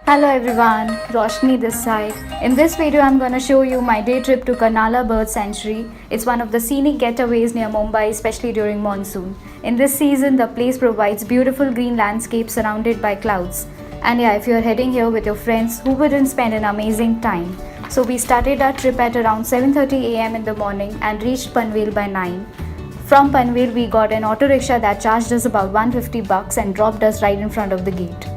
Hello everyone, Roshni this side. In this video, I'm going to show you my day trip to Karnala Bird Sanctuary. It's one of the scenic getaways near Mumbai, especially during monsoon. In this season, the place provides beautiful green landscapes surrounded by clouds. And yeah, if you're heading here with your friends, who wouldn't spend an amazing time? So we started our trip at around 7:30 a.m. in the morning and reached Panvel by 9. From Panvel, we got an auto rickshaw that charged us about 150 bucks and dropped us right in front of the gate.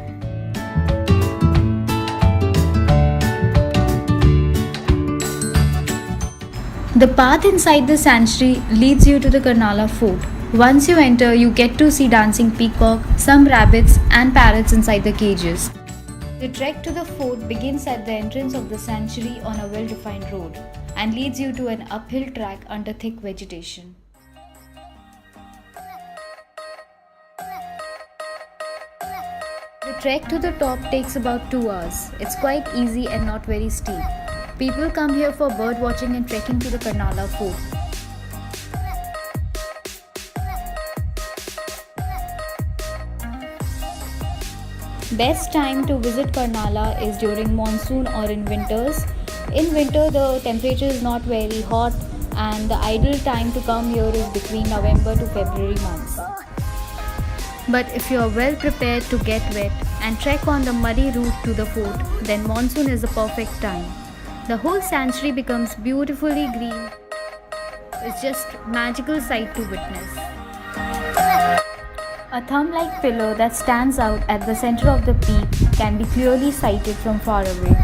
The path inside the sanctuary leads you to the Karnala fort. Once you enter, you get to see dancing peacock, some rabbits and parrots inside the cages. The trek to the fort begins at the entrance of the sanctuary on a well-defined road and leads you to an uphill track under thick vegetation. The trek to the top takes about 2 hours. It's quite easy and not very steep. People come here for bird watching and trekking to the Karnala fort. Best time to visit Karnala is during monsoon or in winters. In winter, the temperature is not very hot and the ideal time to come here is between November to February months. But if you are well prepared to get wet and trek on the muddy route to the fort, then monsoon is the perfect time. The whole sanctuary becomes beautifully green. It's just magical sight to witness. A thumb-like pillar that stands out at the center of the peak can be clearly sighted from far away.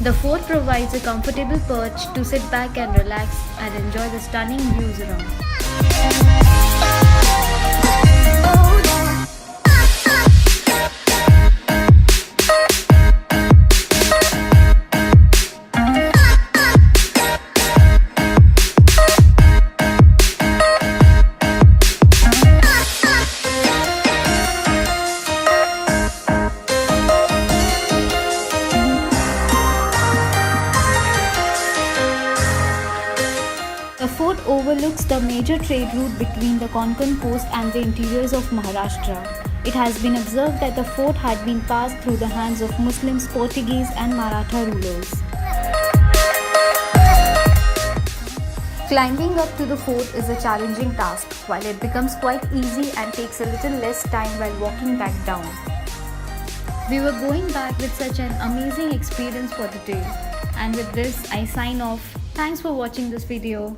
The fort provides a comfortable perch to sit back and relax and enjoy the stunning views around. The fort overlooks the major trade route between the Konkan coast and the interiors of Maharashtra. It has been observed that the fort had been passed through the hands of Muslims, Portuguese and Maratha rulers. Climbing up to the fort is a challenging task, while it becomes quite easy and takes a little less time while walking back down. We were going back with such an amazing experience for the day. And with this, I sign off. Thanks for watching this video.